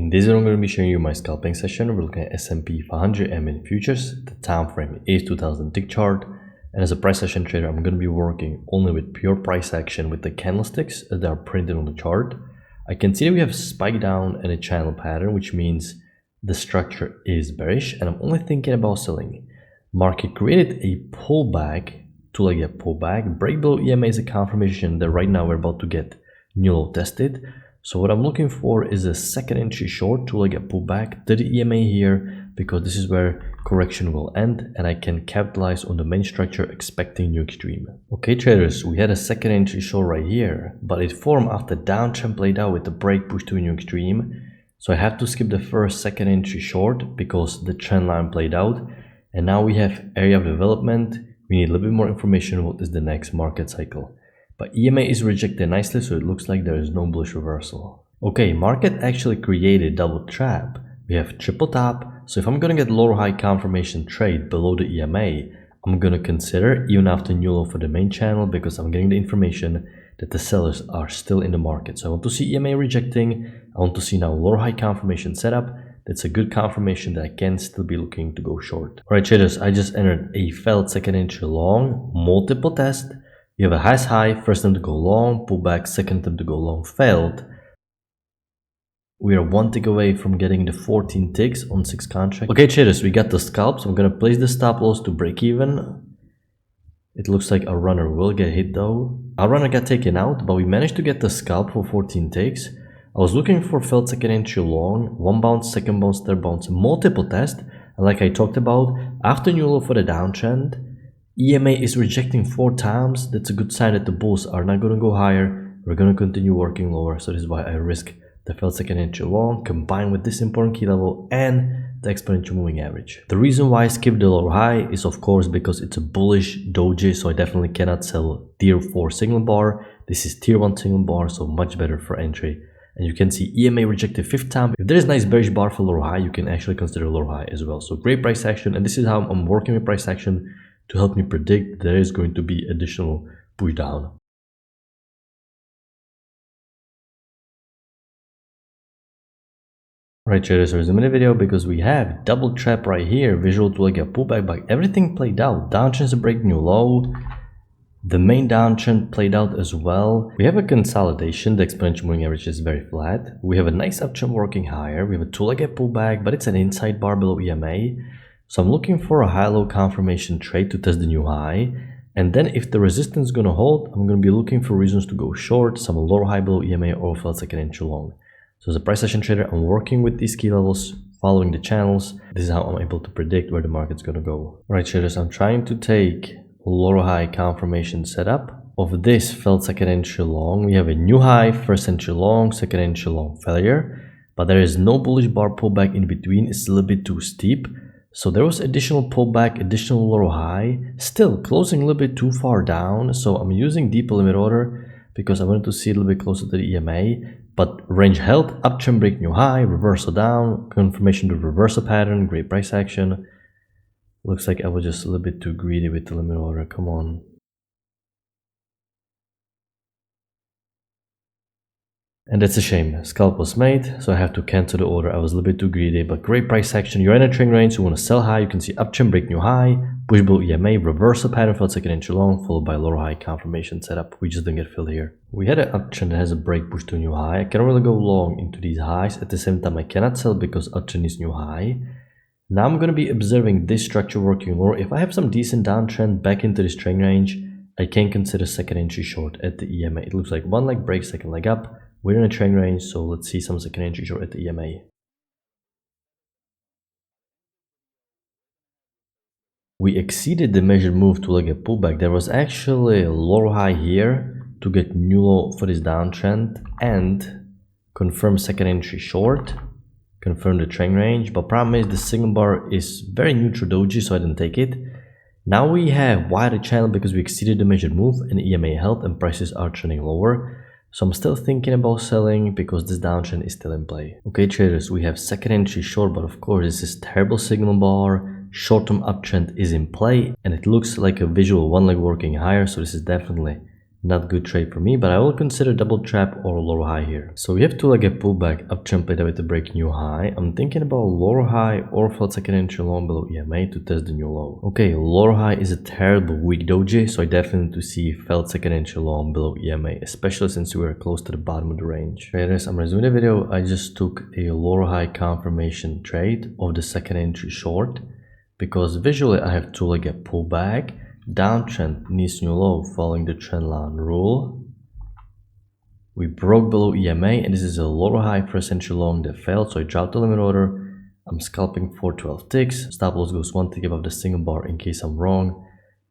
In this video, I'm going to be showing you my scalping session. We're looking at S&P 500 MN futures. The time frame is 2000 tick chart. And as a price action trader, I'm going to be working only with pure price action with the candlesticks that are printed on the chart. I can see that we have a spike down and a channel pattern, which means the structure is bearish. And I'm only thinking about selling. Market created a pullback, two-legged pullback. Break below EMA is a confirmation that right now we're about to get new low tested. So what I'm looking for is a second entry short to get pullback to the EMA here, because this is where correction will end and I can capitalize on the main structure expecting new extreme. Okay traders, we had a second entry short right here, but it formed after downtrend played out with the break push to a new extreme. So I have to skip the first second entry short because the trend line played out. And now we have area of development. We need a little bit more information on what is the next market cycle. But EMA is rejected nicely, so it looks like there is no bullish reversal. Okay, market actually created double trap. We have triple top, so if I'm gonna get lower high confirmation trade below the EMA, I'm gonna consider even after new low for the main channel, because I'm getting the information that the sellers are still in the market. So I want to see EMA rejecting. I want to see now lower high confirmation setup. That's a good confirmation that I can still be looking to go short. All right, traders, I just entered a failed second entry long, multiple test. You have a highest high, first time to go long, pull back, second time to go long, failed. We are one tick away from getting the 14 ticks on 6 contracts. Okay traders, we got the scalps. I'm gonna place the stop loss to break even. It looks like our runner will get hit though. Our runner got taken out, but we managed to get the scalp for 14 ticks. I was looking for failed second entry long, one bounce, second bounce, third bounce, multiple test. And like I talked about, after new low for the downtrend, EMA is rejecting 4 times. That's a good sign that the bulls are not going to go higher. We're going to continue working lower. So this is why I risk the failed second entry long combined with this important key level and the exponential moving average. The reason why I skipped the lower high is of course because it's a bullish doji, so I definitely cannot sell tier 4 signal bar. This is tier 1 signal bar, so much better for entry. And you can see EMA rejected 5th time. If there is nice bearish bar for lower high, you can actually consider lower high as well. So great price action, and this is how I'm working with price action to help me predict there is going to be additional push down. Alright traders, so resume the video because we have double trap right here, visual to like a pullback, but everything played out. Downtrend's a break new low. The main downtrend played out as well. We have a consolidation. The exponential moving average is very flat. We have a nice uptrend working higher. We have a two-legged pullback, but it's an inside bar below EMA. So I'm looking for a high-low confirmation trade to test the new high. And then if the resistance is going to hold, I'm going to be looking for reasons to go short, some lower high below EMA or failed second entry long. So as a price action trader, I'm working with these key levels, following the channels. This is how I'm able to predict where the market's going to go. All right, traders, I'm trying to take lower high confirmation setup of this failed second entry long. We have a new high, first entry long, second entry long failure, but there is no bullish bar pullback in between. It's a little bit too steep. So there was additional pullback, additional lower high, still closing a little bit too far down. So I'm using deep limit order because I wanted to see a little bit closer to the EMA, but range held, uptrend break new high, reversal down, confirmation to reversal pattern, great price action. Looks like I was just a little bit too greedy with the limit order, come on. And that's a shame. Scalp was made, so I have to cancel the order. I was a little bit too greedy, but great price action. You're in a trend range, you want to sell high. You can see uptrend break new high, push below EMA, reversal pattern for second entry long, followed by lower high confirmation setup. We just didn't get filled here. We had an uptrend that has a break push to new high. I cannot really go long into these highs. At the same time, I cannot sell because uptrend is new high. Now I'm going to be observing this structure working lower. If I have some decent downtrend back into this trend range, I can consider second entry short at the EMA. It looks like one leg break, second leg up. We're in a trend range, so let's see some second entry short at the EMA. We exceeded the measured move to like a pullback. There was actually a lower high here to get new low for this downtrend and confirm second entry short, confirm the trend range. But problem is the signal bar is very neutral doji, so I didn't take it. Now we have wider channel because we exceeded the measured move and EMA held and prices are trending lower. So I'm still thinking about selling because this downtrend is still in play. Okay traders, we have second entry short, but of course this is terrible signal bar. Short-term uptrend is in play and it looks like a visual one leg working higher, so this is definitely Not good trade for me, but I will consider double trap or lower high here. So we have two-legged pullback, uptrend played away to break new high. I'm thinking about lower high or felt second entry long below EMA to test the new low. Okay, lower high is a terrible weak doji, so I definitely need to see felt second entry long below EMA, especially since we are close to the bottom of the range. Traders, I'm resuming the video. I just took a lower high confirmation trade of the second entry short because visually I have two-legged pullback. Downtrend needs new low following the trend line rule. We broke below EMA and this is a lower high first entry long that failed, so I dropped the limit order. I'm scalping for 12 ticks. Stop loss goes 1 tick above the single bar in case I'm wrong,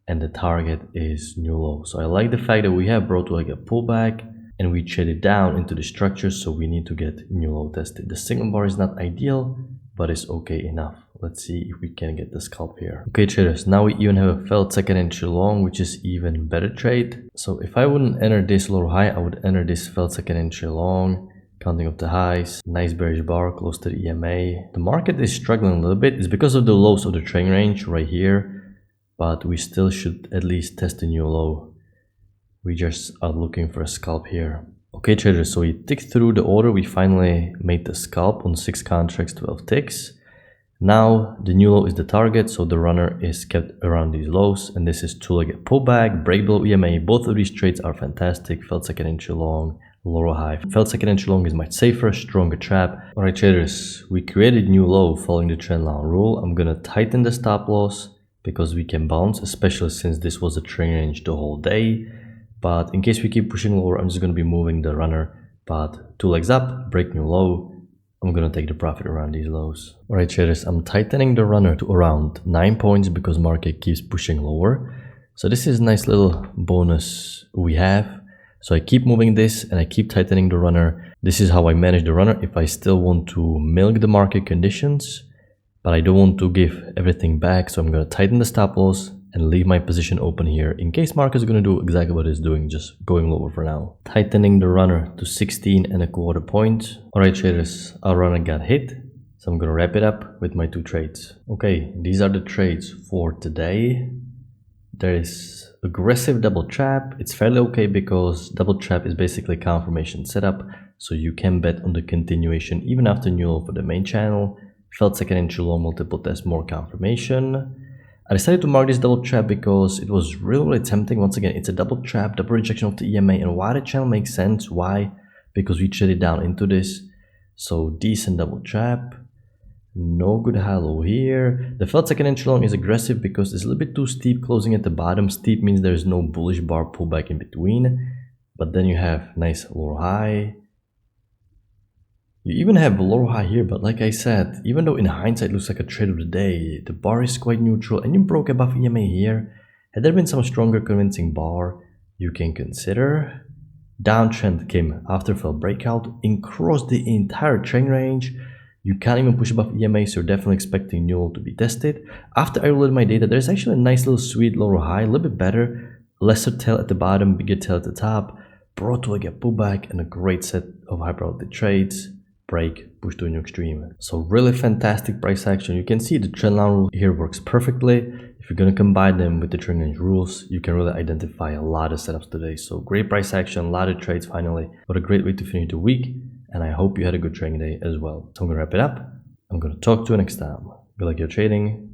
and the target is new low. So I like the fact that we have brought to like a pullback and we traded down into the structure, so we need to get new low tested. The single bar is not ideal, but it's okay enough. Let's see if we can get the scalp here. Okay traders, now we even have a felt second entry long, which is even better trade. So if I wouldn't enter this lower high, I would enter this felt second entry long, counting up the highs. Nice bearish bar close to the EMA. The market is struggling a little bit. It's because of the lows of the trend range right here, but we still should at least test the new low. We just are looking for a scalp here. Okay traders, so we ticked through the order. We finally made the scalp on 6 contracts, 12 ticks. Now the new low is the target, so the runner is kept around these lows, and this is two-legged pullback, break below EMA. Both of these trades are fantastic. Felt second entry long, lower high. Felt second entry long is much safer, stronger trap. Alright traders, we created new low following the trend line rule. I'm gonna tighten the stop loss because we can bounce, especially since this was a trend range the whole day. But in case we keep pushing lower, I'm just gonna be moving the runner. But 2 legs up, break new low. I'm gonna take the profit around these lows. Alright traders, I'm tightening the runner to around 9 points because market keeps pushing lower. So this is a nice little bonus we have. So I keep moving this and I keep tightening the runner. This is how I manage the runner if I still want to milk the market conditions, but I don't want to give everything back. So I'm gonna tighten the stop loss and leave my position open here in case market is going to do exactly what it's doing, just going lower for now. Tightening the runner to 16.25 points. Alright traders, our runner got hit, so I'm going to wrap it up with my 2 trades. Okay, these are the trades for today. There is aggressive double trap. It's fairly okay because double trap is basically confirmation setup, so you can bet on the continuation even after new low for the main channel. Felt second entry long, multiple test, more confirmation. I decided to mark this double trap because it was really tempting. Once again, it's a double trap, double rejection of the EMA, and why the channel makes sense. Why? Because we traded down into this. So decent double trap. No good high low here. The felt second entry long is aggressive because it's a little bit too steep closing at the bottom. Steep means there's no bullish bar pullback in between. But then you have nice lower high. You even have a lower high here, but like I said, even though in hindsight it looks like a trade of the day, the bar is quite neutral and you broke above EMA here. Had there been some stronger convincing bar, you can consider. Downtrend came after fell breakout and crossed the entire trend range. You can't even push above EMA, so you're definitely expecting new low to be tested. After I reloaded my data, there's actually a nice little sweet lower high, a little bit better. Lesser tail at the bottom, bigger tail at the top. Brought to like a pullback and a great set of high probability trades. Break, push to a new extreme. So really fantastic price action. You can see the trend line rule here works perfectly. If you're going to combine them with the trend range rules, you can really identify a lot of setups today. So great price action, a lot of trades finally. What a great way to finish the week. And I hope you had a good trading day as well. So I'm going to wrap it up. I'm going to talk to you next time. Good luck your trading.